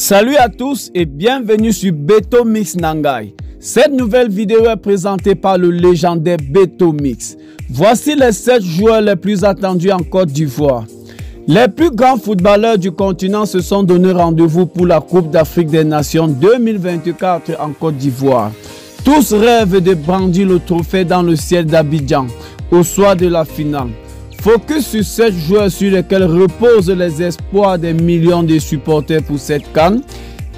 Salut à tous et bienvenue sur Beto Mix Nangai. Cette nouvelle vidéo est présentée par le légendaire Beto Mix. Voici les 7 joueurs les plus attendus en Côte d'Ivoire. Les plus grands footballeurs du continent se sont donné rendez-vous pour la Coupe d'Afrique des Nations 2024 en Côte d'Ivoire. Tous rêvent de brandir le trophée dans le ciel d'Abidjan au soir de la finale. Focus sur 7 joueurs sur lesquels reposent les espoirs des millions de supporters pour cette CAN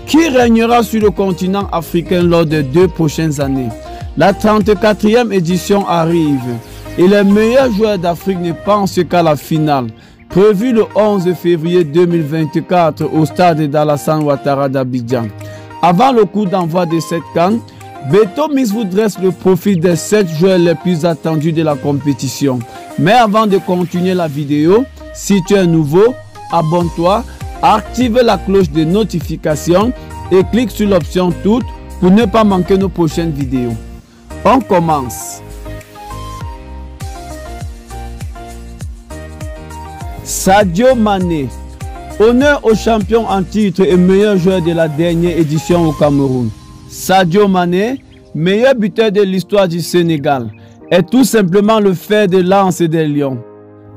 qui régnera sur le continent africain lors des 2 prochaines années. La 34e édition arrive et les meilleurs joueurs d'Afrique ne pensent qu'à la finale, prévue le 11 février 2024 au stade d'Alassane Ouattara d'Abidjan. Avant le coup d'envoi de cette CAN, Beto Mix vous dresse le profil des 7 joueurs les plus attendus de la compétition. Mais avant de continuer la vidéo, si tu es nouveau, abonne-toi, active la cloche de notification et clique sur l'option toutes pour ne pas manquer nos prochaines vidéos. On commence. Sadio Mané, honneur au champion en titre et meilleur joueur de la dernière édition au Cameroun. Sadio Mané, meilleur buteur de l'histoire du Sénégal, est tout simplement le fer de lance des Lions.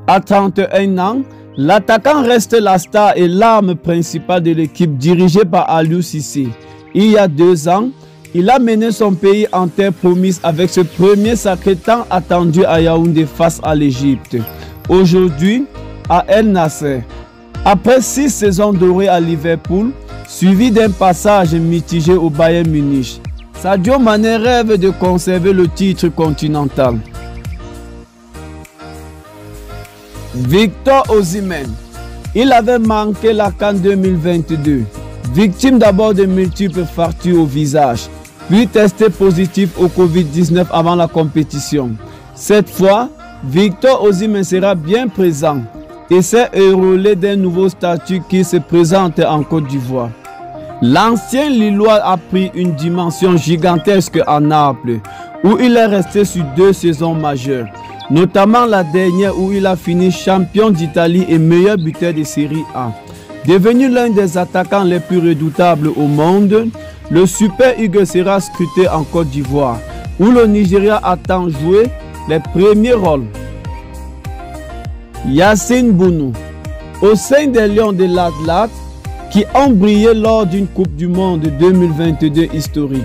À 31 ans, l'attaquant reste la star et l'arme principale de l'équipe dirigée par Aliou Cissé. Il y a 2 ans, il a mené son pays en terre promise avec ce premier sacré tant attendu à Yaoundé face à l'Égypte. Aujourd'hui, à El Nasser, après 6 saisons dorées à Liverpool, suivi d'un passage mitigé au Bayern Munich, Sadio Mané rêve de conserver le titre continental. Victor Osimhen, il avait manqué la CAN 2022, victime d'abord de multiples fractures au visage, puis testé positif au Covid-19 avant la compétition. Cette fois, Victor Osimhen sera bien présent et s'est enrôlé d'un nouveau statut qui se présente en Côte d'Ivoire. L'ancien Lillois a pris une dimension gigantesque à Naples, où il est resté sur 2 saisons majeures, notamment la dernière où il a fini champion d'Italie et meilleur buteur de Série A. Devenu l'un des attaquants les plus redoutables au monde, le Super Eagle sera scruté en Côte d'Ivoire, où le Nigeria attend jouer les premiers rôles. Yacine Bounou, au sein des Lions de l'Atlas, qui ont brillé lors d'une Coupe du Monde 2022 historique.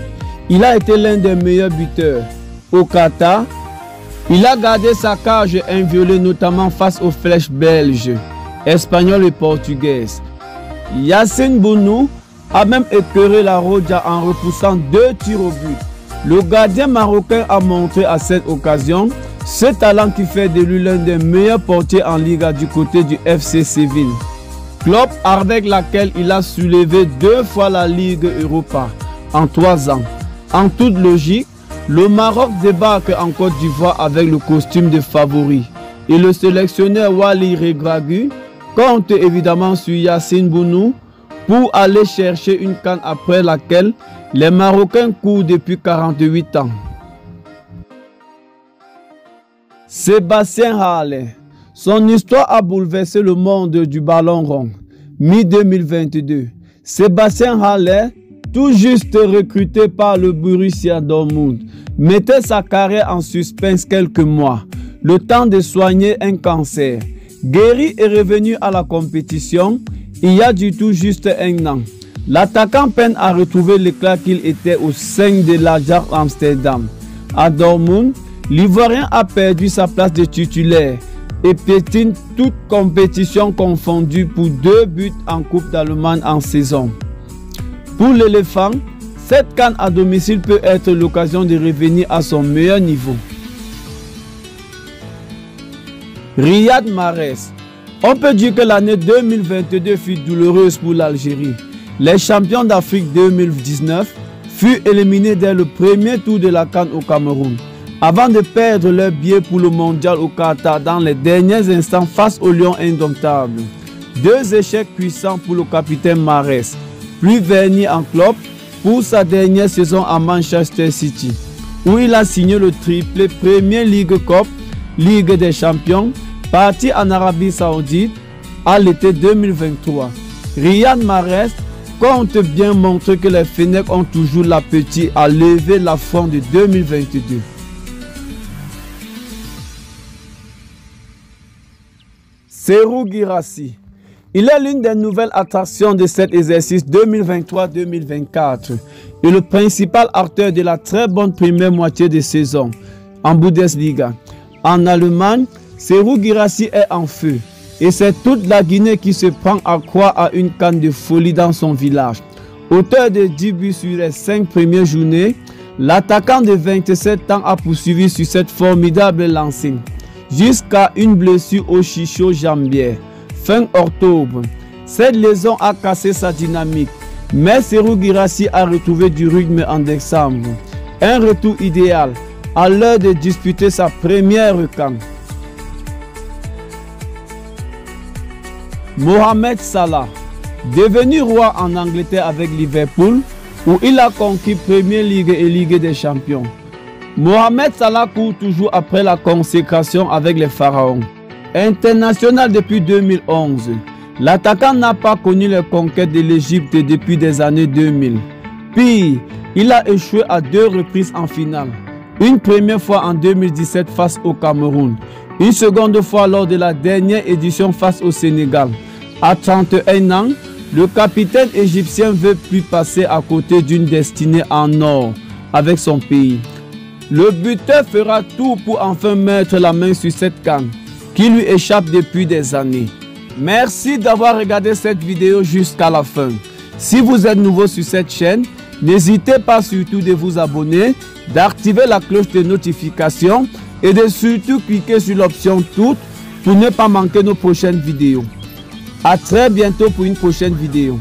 Il a été l'un des meilleurs buteurs. Au Qatar, il a gardé sa cage inviolée notamment face aux flèches belges, espagnoles et portugaises. Yacine Bounou a même écœuré la Roja en repoussant 2 tirs au but. Le gardien marocain a montré à cette occasion ce talent qui fait de lui l'un des meilleurs portiers en Liga du côté du FC Séville, club avec laquelle il a soulevé 2 fois la Ligue Europa en 3 ans. En toute logique, le Maroc débarque en Côte d'Ivoire avec le costume de favori et le sélectionneur Wally Regragui compte évidemment sur Yacine Bounou pour aller chercher une CAN après laquelle les Marocains courent depuis 48 ans. Sébastien Haller, son histoire a bouleversé le monde du ballon rond. Mi-2022, Sébastien Haller, tout juste recruté par le Borussia Dortmund, mettait sa carrière en suspense quelques mois, le temps de soigner un cancer. Guéri est revenu à la compétition il y a du tout juste 1 an. L'attaquant peine à retrouver l'éclat qu'il était au sein de l'Ajax Amsterdam. À Dortmund, l'Ivoirien a perdu sa place de titulaire et piétine toute compétition confondue pour 2 buts en Coupe d'Allemagne en saison. Pour l'éléphant, cette CAN à domicile peut être l'occasion de revenir à son meilleur niveau. Riyad Mahrez, on peut dire que l'année 2022 fut douloureuse pour l'Algérie. Les champions d'Afrique 2019 furent éliminés dès le premier tour de la CAN au Cameroun, avant de perdre leur billet pour le mondial au Qatar dans les derniers instants face aux Lions indomptables. 2 échecs puissants pour le capitaine Mahrez, plus verni en club pour sa dernière saison à Manchester City, où il a signé le triplé Premier League Cup, Ligue des Champions, parti en Arabie Saoudite à l'été 2023. Riyad Mahrez compte bien montrer que les Fennecs ont toujours l'appétit à lever l'affront de 2022. Serhou Guirassy. Il est l'une des nouvelles attractions de cet exercice 2023-2024 et le principal acteur de la très bonne première moitié de saison en Bundesliga. En Allemagne, Serhou Guirassy est en feu et c'est toute la Guinée qui se prend à croire à une canne de folie dans son village. Auteur de 10 buts sur les 5 premières journées, l'attaquant de 27 ans a poursuivi sur cette formidable lancée jusqu'à une blessure au chichot jambière. Fin octobre, cette lésion a cassé sa dynamique, mais Serhou Guirassy a retrouvé du rythme en décembre. Un retour idéal à l'heure de disputer sa première CAN. Mohamed Salah, devenu roi en Angleterre avec Liverpool, où il a conquis Premier League et Ligue des Champions. Mohamed Salah court toujours après la consécration avec les Pharaons. International depuis 2011, l'attaquant n'a pas connu les conquêtes de l'Égypte depuis des années 2000. Pire, il a échoué à 2 reprises en finale. Une première fois en 2017 face au Cameroun, une seconde fois lors de la dernière édition face au Sénégal. À 31 ans, le capitaine égyptien veut plus passer à côté d'une destinée en or avec son pays. Le buteur fera tout pour enfin mettre la main sur cette CAN qui lui échappe depuis des années. Merci d'avoir regardé cette vidéo jusqu'à la fin. Si vous êtes nouveau sur cette chaîne, n'hésitez pas surtout de vous abonner, d'activer la cloche de notification et de surtout cliquer sur l'option toutes pour ne pas manquer nos prochaines vidéos. À très bientôt pour une prochaine vidéo.